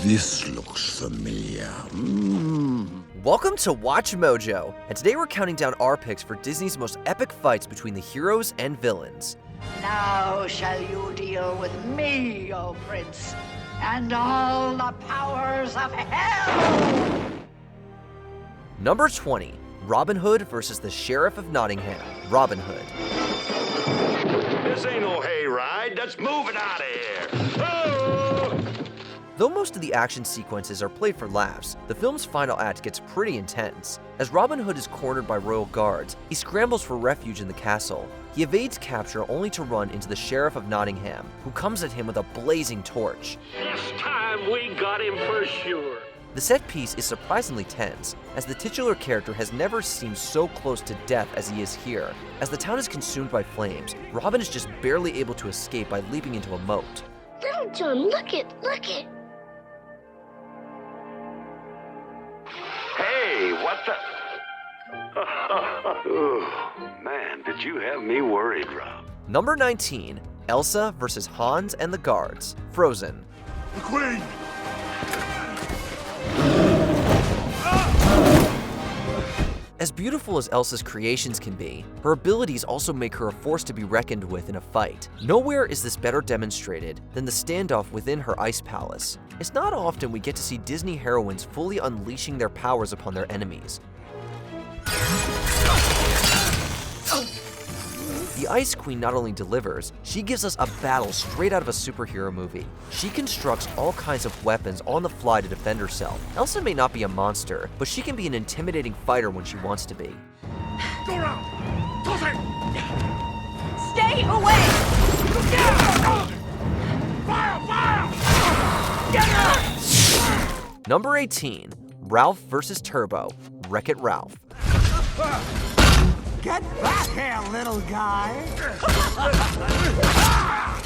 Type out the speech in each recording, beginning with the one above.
This looks familiar. Welcome to Watch Mojo, and today we're counting down our picks for Disney's most epic fights between the heroes and villains. Now shall you deal with me, O Prince, and all the powers of hell! Number 20, Robin Hood versus the Sheriff of Nottingham. Robin Hood. This ain't no hayride. Let's move it out of here. Oh! Though most of the action sequences are played for laughs, the film's final act gets pretty intense. As Robin Hood is cornered by royal guards, he scrambles for refuge in the castle. He evades capture only to run into the Sheriff of Nottingham, who comes at him with a blazing torch. This time we got him for sure. The set piece is surprisingly tense, as the titular character has never seemed so close to death as he is here. As the town is consumed by flames, Robin is just barely able to escape by leaping into a moat. Little John, look it. Hey, what the? Oh, man, did you have me worried, Rob? Number 19, Elsa versus Hans and the Guards. Frozen. The Queen! As beautiful as Elsa's creations can be, her abilities also make her a force to be reckoned with in a fight. Nowhere is this better demonstrated than the standoff within her ice palace. It's not often we get to see Disney heroines fully unleashing their powers upon their enemies. The Ice Queen not only delivers, she gives us a battle straight out of a superhero movie. She constructs all kinds of weapons on the fly to defend herself. Elsa may not be a monster, but she can be an intimidating fighter when she wants to be. Go around! Toss it! Stay away! Fire! Get her! Number 18, Ralph vs. Turbo. Wreck-It Ralph. Get back here, little guy!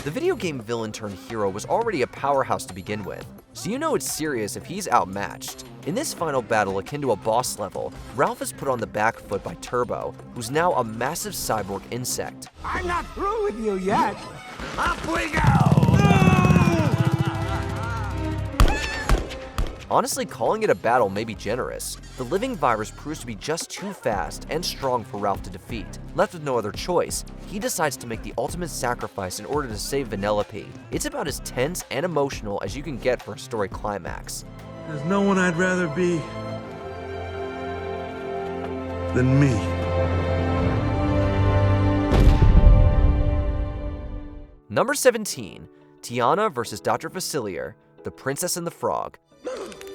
The video game villain turned hero was already a powerhouse to begin with, so you know it's serious if he's outmatched. In this final battle akin to a boss level, Ralph is put on the back foot by Turbo, who's now a massive cyborg insect. I'm not through with you yet! Up we go! Honestly, calling it a battle may be generous. The living virus proves to be just too fast and strong for Ralph to defeat. Left with no other choice, he decides to make the ultimate sacrifice in order to save Vanellope. It's about as tense and emotional as you can get for a story climax. There's no one I'd rather be than me. Number 17, Tiana vs. Dr. Facilier, The Princess and the Frog.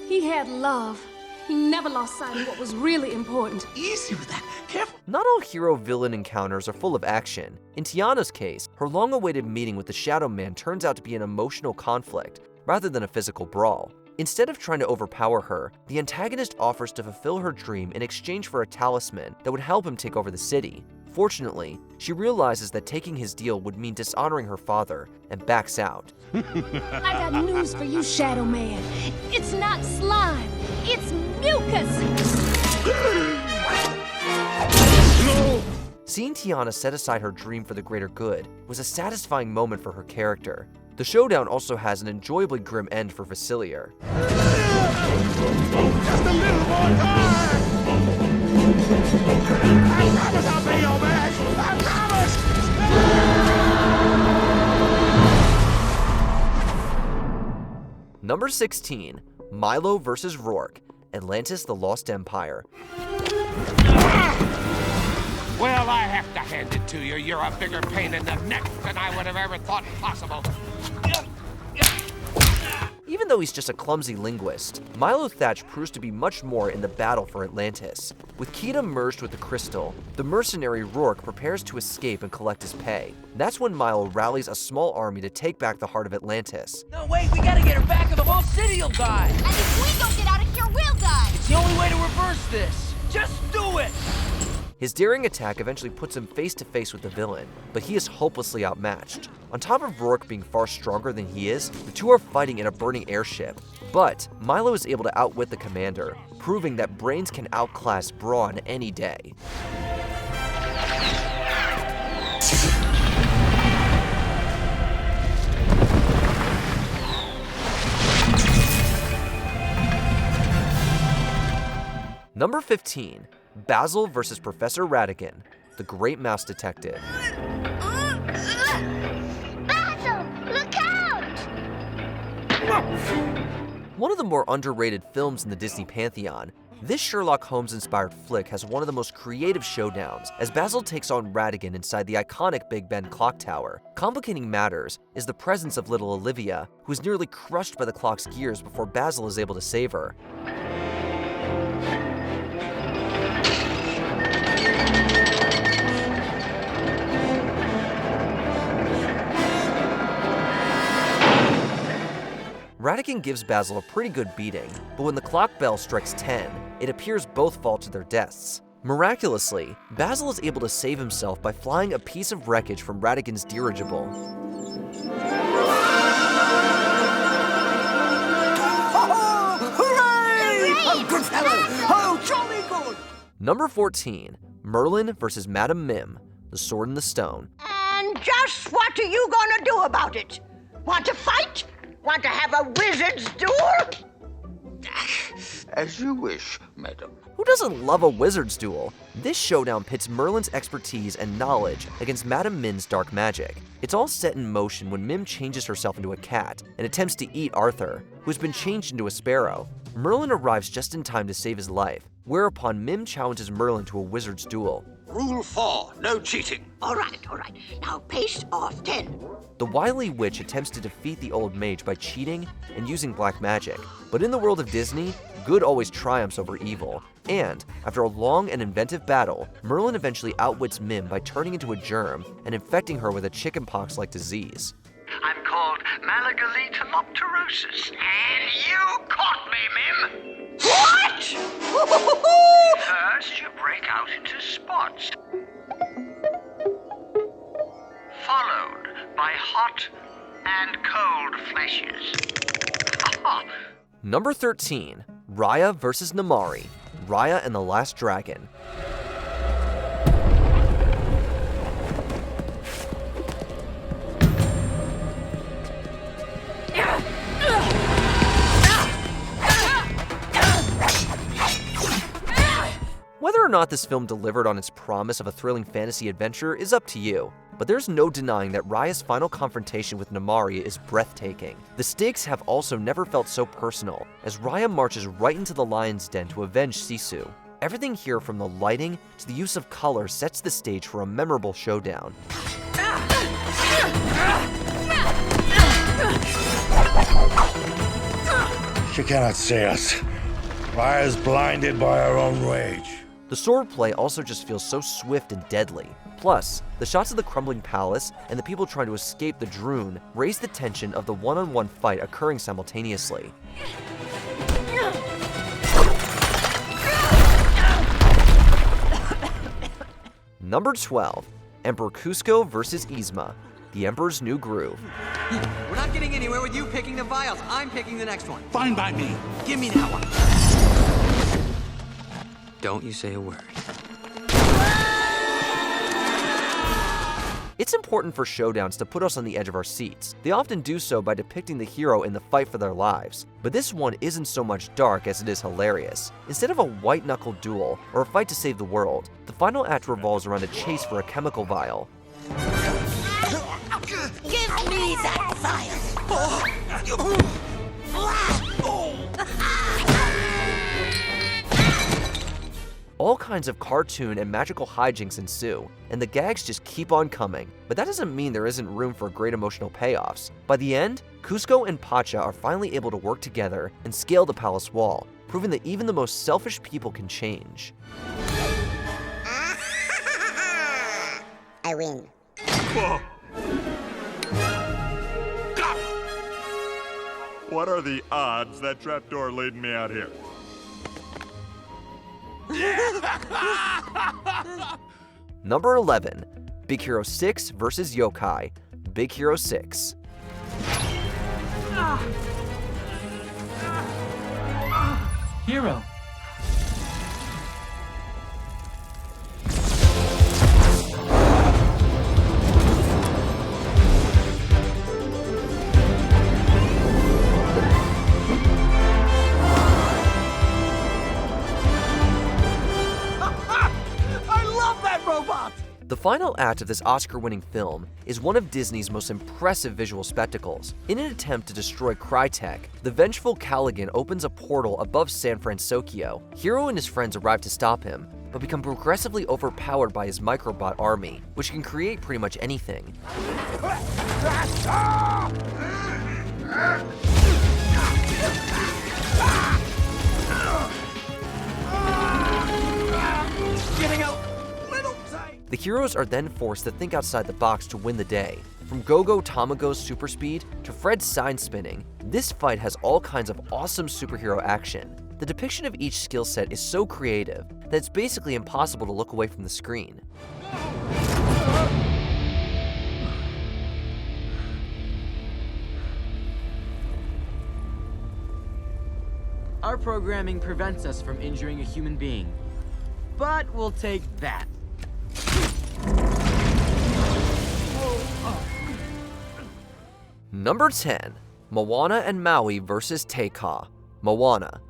He had love. He never lost sight of what was really important. Easy with that. Careful. Not all hero-villain encounters are full of action. In Tiana's case, her long-awaited meeting with the Shadow Man turns out to be an emotional conflict, rather than a physical brawl. Instead of trying to overpower her, the antagonist offers to fulfill her dream in exchange for a talisman that would help him take over the city. Fortunately, she realizes that taking his deal would mean dishonoring her father, and backs out. I got news for you, Shadow Man. It's not slime. It's mucus. Seeing Tiana set aside her dream for the greater good was a satisfying moment for her character. The showdown also has an enjoyably grim end for Facilier. Just a little more time! I promise I'll pay your back! I promise! Number 16, Milo vs. Rourke, Atlantis the Lost Empire. Well, I have to hand it to you. You're a bigger pain in the neck than I would have ever thought possible. Even though he's just a clumsy linguist, Milo Thatch proves to be much more in the battle for Atlantis. With Kita merged with the crystal, the mercenary Rourke prepares to escape and collect his pay. That's when Milo rallies a small army to take back the heart of Atlantis. No, wait, we gotta get her back or the whole city'll die. And if we don't get out of here, we'll die. It's the only way to reverse this. Just do it. His daring attack eventually puts him face to face with the villain, but he is hopelessly outmatched. On top of Rourke being far stronger than he is, the two are fighting in a burning airship. But Milo is able to outwit the commander, proving that brains can outclass brawn any day. Number 15, Basil versus Professor Ratigan, the Great Mouse Detective. Basil, look out! One of the more underrated films in the Disney pantheon, this Sherlock Holmes-inspired flick has one of the most creative showdowns as Basil takes on Ratigan inside the iconic Big Ben clock tower. Complicating matters is the presence of little Olivia, who is nearly crushed by the clock's gears before Basil is able to save her. Ratigan gives Basil a pretty good beating, but when the clock bell strikes 10, it appears both fall to their deaths. Miraculously, Basil is able to save himself by flying a piece of wreckage from Ratigan's dirigible. Hooray! Oh, good fellow! Oh, jolly good! Number 14, Merlin versus Madame Mim, the Sword in the Stone. And just what are you gonna do about it? Want to fight? Want to have a wizard's duel? As you wish, madam. Who doesn't love a wizard's duel? This showdown pits Merlin's expertise and knowledge against Madame Mim's dark magic. It's all set in motion when Mim changes herself into a cat and attempts to eat Arthur, who's been changed into a sparrow. Merlin arrives just in time to save his life, whereupon Mim challenges Merlin to a wizard's duel. Rule 4, no cheating. All right. Now pace off 10. The wily witch attempts to defeat the old mage by cheating and using black magic. But in the world of Disney, good always triumphs over evil. And, after a long and inventive battle, Merlin eventually outwits Mim by turning into a germ and infecting her with a chickenpox-like disease. I'm called Malagaletolepterosis, and you caught me, Mim! What? First, you break out into spots, followed by hot and cold flashes. Number 13, Raya versus Namaari, Raya and the Last Dragon. Whether or not this film delivered on its promise of a thrilling fantasy adventure is up to you, but there's no denying that Raya's final confrontation with Namaari is breathtaking. The stakes have also never felt so personal, as Raya marches right into the lion's den to avenge Sisu. Everything here, from the lighting to the use of color, sets the stage for a memorable showdown. She cannot see us. Raya's blinded by her own rage. The swordplay also just feels so swift and deadly. Plus, the shots of the crumbling palace and the people trying to escape the Droon raise the tension of the one-on-one fight occurring simultaneously. Number 12, Emperor Kuzco versus Yzma, the Emperor's New Groove. We're not getting anywhere with you picking the vials. I'm picking the next one. Fine by me. Give me that one. Don't you say a word. It's important for showdowns to put us on the edge of our seats. They often do so by depicting the hero in the fight for their lives. But this one isn't so much dark as it is hilarious. Instead of a white-knuckle duel or a fight to save the world, the final act revolves around a chase for a chemical vial. Give me that vial. All kinds of cartoon and magical hijinks ensue, and the gags just keep on coming. But that doesn't mean there isn't room for great emotional payoffs. By the end, Kuzco and Pacha are finally able to work together and scale the palace wall, proving that even the most selfish people can change. I win. Whoa. What are the odds that trapdoor leading me out here? Number 11, Big Hero 6 versus Yokai, Big Hero 6. Hero. final act of this Oscar-winning film is one of Disney's most impressive visual spectacles. In an attempt to destroy Crytek, the vengeful Caligan opens a portal above San Francisco. Hero and his friends arrive to stop him, but become progressively overpowered by his microbot army, which can create pretty much anything. The heroes are then forced to think outside the box to win the day. From Go-Go Tamago's super speed to Fred's sign spinning, this fight has all kinds of awesome superhero action. The depiction of each skill set is so creative that it's basically impossible to look away from the screen. Our programming prevents us from injuring a human being, but we'll take that. Number 10. Moana and Maui vs. Taka. Moana.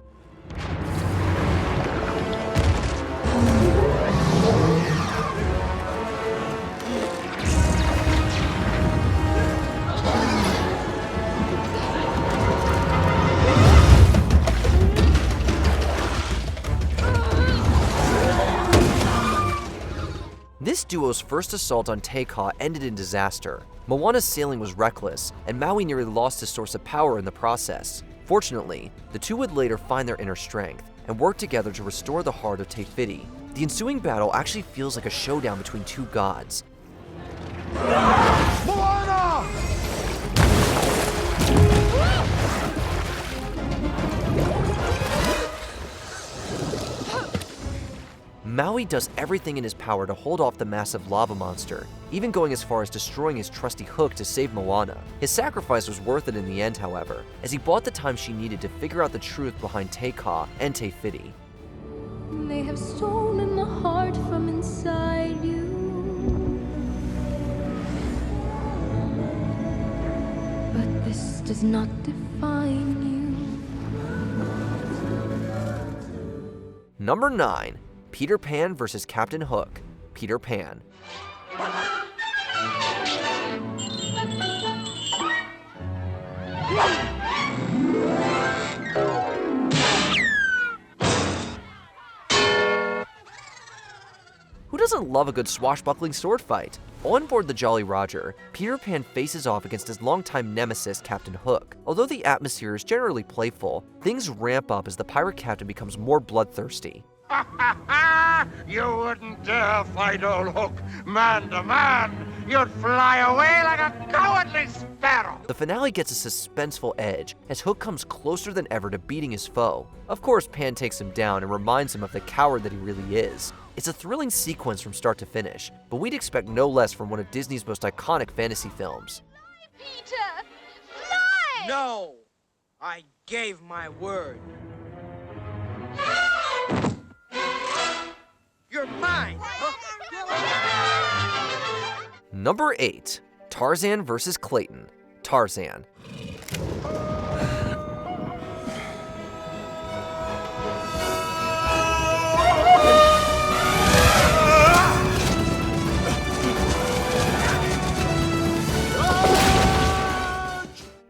This duo's first assault on Taka ended in disaster. Moana's sailing was reckless, and Maui nearly lost his source of power in the process. Fortunately, the two would later find their inner strength and work together to restore the heart of Te Fiti. The ensuing battle actually feels like a showdown between two gods. Moana! Maui does everything in his power to hold off the massive lava monster, even going as far as destroying his trusty hook to save Moana. His sacrifice was worth it in the end, however, as he bought the time she needed to figure out the truth behind Taka and Te Fiti. They have stolen the heart from inside you. But this does not define you. Number 9. Peter Pan vs. Captain Hook. Peter Pan. Who doesn't love a good swashbuckling sword fight? On board the Jolly Roger, Peter Pan faces off against his longtime nemesis, Captain Hook. Although the atmosphere is generally playful, things ramp up as the pirate captain becomes more bloodthirsty. You wouldn't dare fight old Hook, man to man. You'd fly away like a cowardly sparrow. The finale gets a suspenseful edge as Hook comes closer than ever to beating his foe. Of course, Pan takes him down and reminds him of the coward that he really is. It's a thrilling sequence from start to finish, but we'd expect no less from one of Disney's most iconic fantasy films. Peter! Fly! No! I gave my word. You're mine! Number 8. Tarzan vs. Clayton. Tarzan.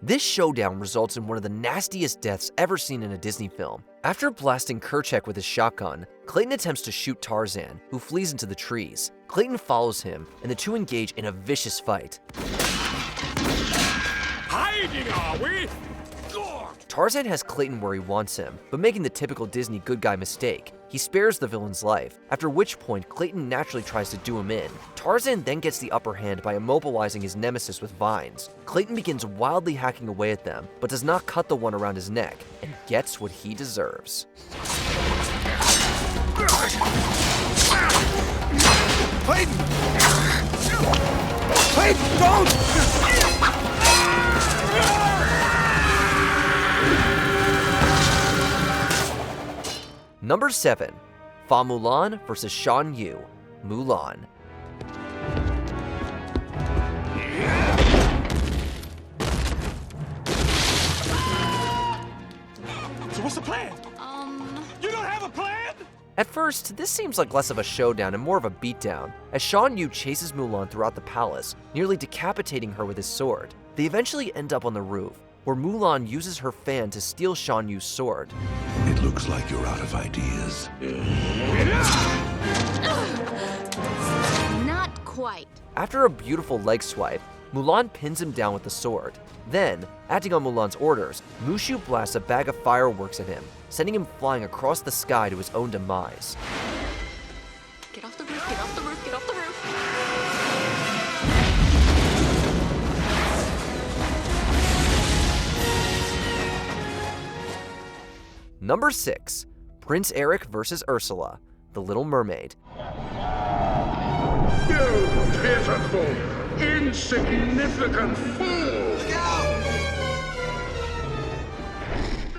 This showdown results in one of the nastiest deaths ever seen in a Disney film. After blasting Kerchak with his shotgun, Clayton attempts to shoot Tarzan, who flees into the trees. Clayton follows him, and the two engage in a vicious fight. Hiding, are we? Tarzan has Clayton where he wants him, but making the typical Disney good guy mistake. He spares the villain's life, after which point Clayton naturally tries to do him in. Tarzan then gets the upper hand by immobilizing his nemesis with vines. Clayton begins wildly hacking away at them, but does not cut the one around his neck, and gets what he deserves. Clayton! Clayton, don't! Number 7. Fa Mulan vs. Shan Yu. Mulan. So what's the plan? You don't have a plan? At first, this seems like less of a showdown and more of a beatdown, as Shaun Yu chases Mulan throughout the palace, nearly decapitating her with his sword. They eventually end up on the roof, where Mulan uses her fan to steal Shaun Yu's sword. It looks like you're out of ideas. Not quite. After a beautiful leg swipe, Mulan pins him down with the sword. Then, acting on Mulan's orders, Mushu blasts a bag of fireworks at him, sending him flying across the sky to his own demise. Get off the roof, get off the roof, get off the roof. Number 6. Prince Eric vs. Ursula, The Little Mermaid. You pitiful, insignificant fool! Look out!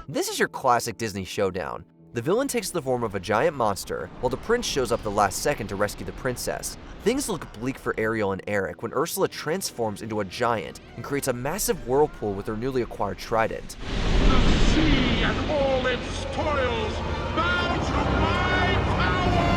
This is your classic Disney showdown. The villain takes the form of a giant monster, while the prince shows up the last second to rescue the princess. Things look bleak for Ariel and Eric when Ursula transforms into a giant and creates a massive whirlpool with her newly acquired trident. The sea and all its toils bow to my power!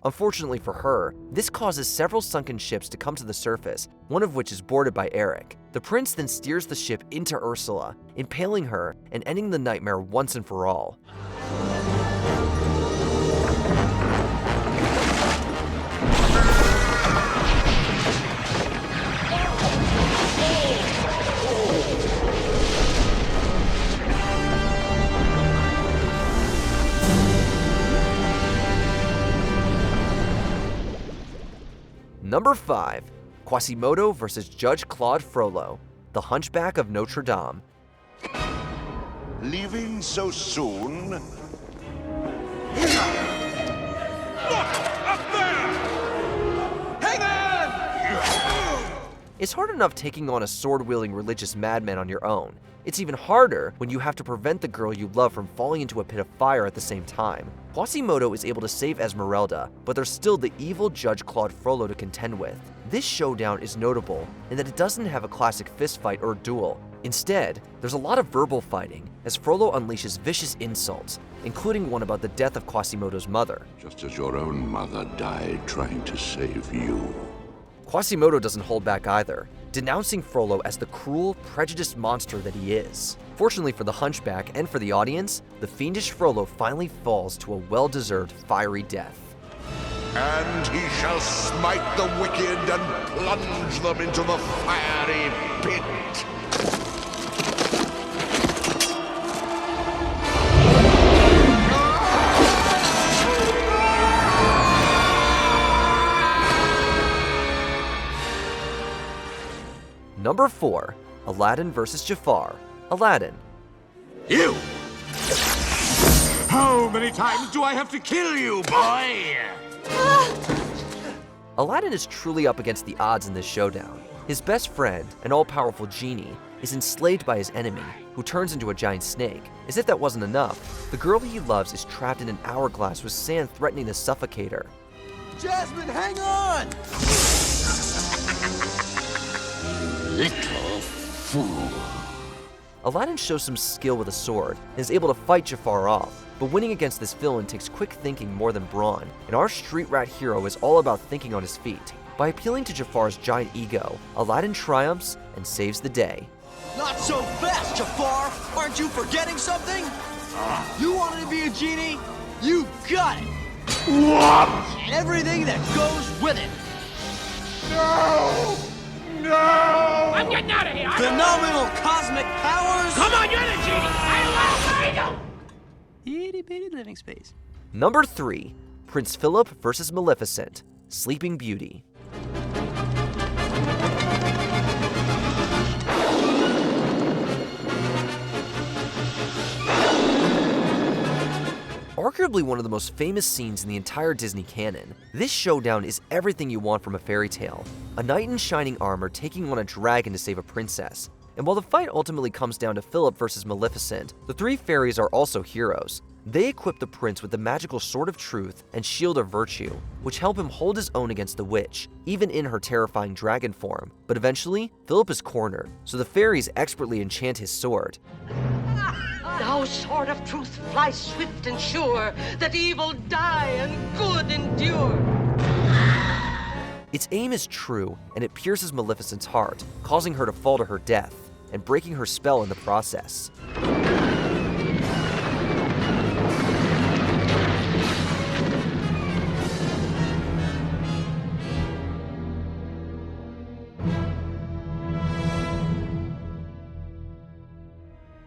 Unfortunately for her, this causes several sunken ships to come to the surface, one of which is boarded by Eric. The prince then steers the ship into Ursula, impaling her and ending the nightmare once and for all. Number 5. Quasimoto vs. Judge Claude Frollo, The Hunchback of Notre Dame. Leaving so soon? Look! Up there! Hang on! It's hard enough taking on a sword-wielding religious madman on your own. It's even harder when you have to prevent the girl you love from falling into a pit of fire at the same time. Quasimoto is able to save Esmeralda, but there's still the evil Judge Claude Frollo to contend with. This showdown is notable in that it doesn't have a classic fistfight or duel. Instead, there's a lot of verbal fighting as Frollo unleashes vicious insults, including one about the death of Quasimoto's mother. Just as your own mother died trying to save you. Quasimoto doesn't hold back either, denouncing Frollo as the cruel, prejudiced monster that he is. Fortunately for the Hunchback and for the audience, the fiendish Frollo finally falls to a well-deserved fiery death. And he shall smite the wicked and plunge them into the fiery pit. Number 4. Aladdin vs. Jafar, Aladdin. You! How many times do I have to kill you, boy? Aladdin is truly up against the odds in this showdown. His best friend, an all-powerful genie, is enslaved by his enemy, who turns into a giant snake. As if that wasn't enough, the girl he loves is trapped in an hourglass with sand threatening to suffocate her. Jasmine, hang on! Little fool. Aladdin shows some skill with a sword and is able to fight Jafar off, but winning against this villain takes quick thinking more than brawn, and our street rat hero is all about thinking on his feet. By appealing to Jafar's giant ego, Aladdin triumphs and saves the day. Not so fast, Jafar! Aren't you forgetting something? You wanted to be a genie? You got it! What? And everything that goes with it! No! No! I'm getting out of here! Phenomenal cosmic powers! Come on, you're the genie! I love Itty bitty living space. Number 3. Prince Phillip vs. Maleficent, Sleeping Beauty. Arguably one of the most famous scenes in the entire Disney canon, this showdown is everything you want from a fairy tale. A knight in shining armor taking on a dragon to save a princess. And while the fight ultimately comes down to Phillip versus Maleficent, the three fairies are also heroes. They equip the prince with the magical Sword of Truth and Shield of Virtue, which help him hold his own against the witch, even in her terrifying dragon form. But eventually, Phillip is cornered, so the fairies expertly enchant his sword. Thou sword of truth, fly swift and sure, that evil die and good endure. Its aim is true, and it pierces Maleficent's heart, causing her to fall to her death, and breaking her spell in the process.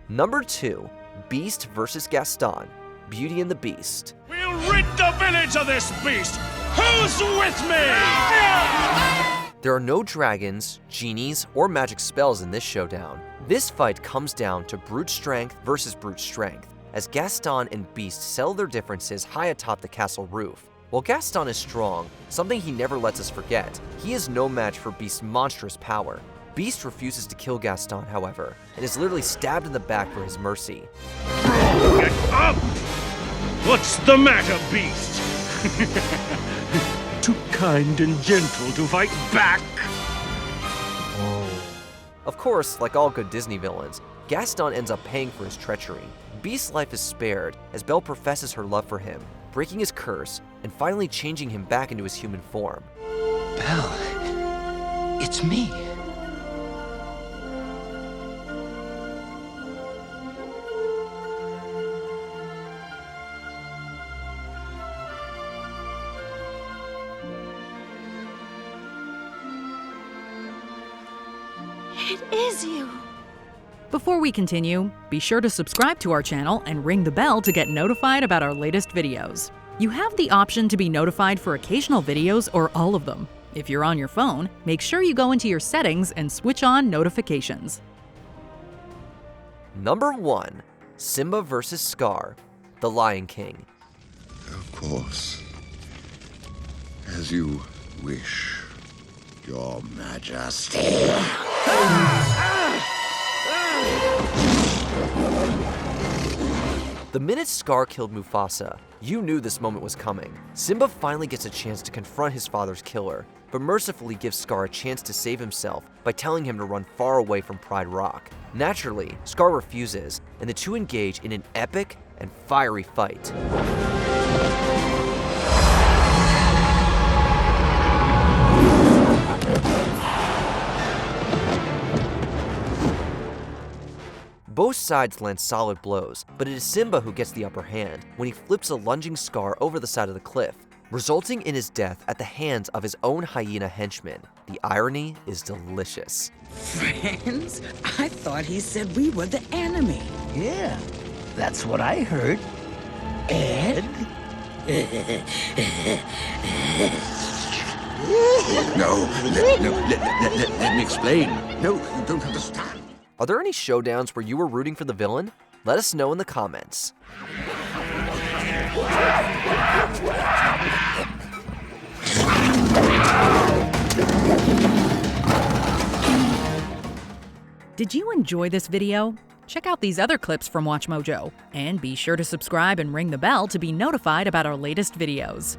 Number 2, Beast vs. Gaston, Beauty and the Beast. We'll rid the village of this beast! Who's with me? There are no dragons, genies, or magic spells in this showdown. This fight comes down to brute strength versus brute strength, as Gaston and Beast settle their differences high atop the castle roof. While Gaston is strong, something he never lets us forget, he is no match for Beast's monstrous power. Beast refuses to kill Gaston, however, and is literally stabbed in the back for his mercy. Get up! What's the matter, Beast? Too kind and gentle to fight back? Of course, like all good Disney villains, Gaston ends up paying for his treachery. Beast's life is spared as Belle professes her love for him, breaking his curse and finally changing him back into his human form. Belle, it's me. It is you. Before we continue, be sure to subscribe to our channel and ring the bell to get notified about our latest videos. You have the option to be notified for occasional videos or all of them. If you're on your phone, make sure you go into your settings and switch on notifications. Number 1, Simba vs. Scar, The Lion King. Of course. As you wish, Your Majesty. The minute Scar killed Mufasa, you knew this moment was coming. Simba finally gets a chance to confront his father's killer, but mercifully gives Scar a chance to save himself by telling him to run far away from Pride Rock. Naturally, Scar refuses, and the two engage in an epic and fiery fight. Both sides land solid blows, but it is Simba who gets the upper hand when he flips a lunging Scar over the side of the cliff, resulting in his death at the hands of his own hyena henchman. The irony is delicious. Friends? I thought he said we were the enemy. Yeah, that's what I heard. Ed? No, let me explain. No, you don't understand. Are there any showdowns where you were rooting for the villain? Let us know in the comments. Did you enjoy this video? Check out these other clips from WatchMojo, and be sure to subscribe and ring the bell to be notified about our latest videos.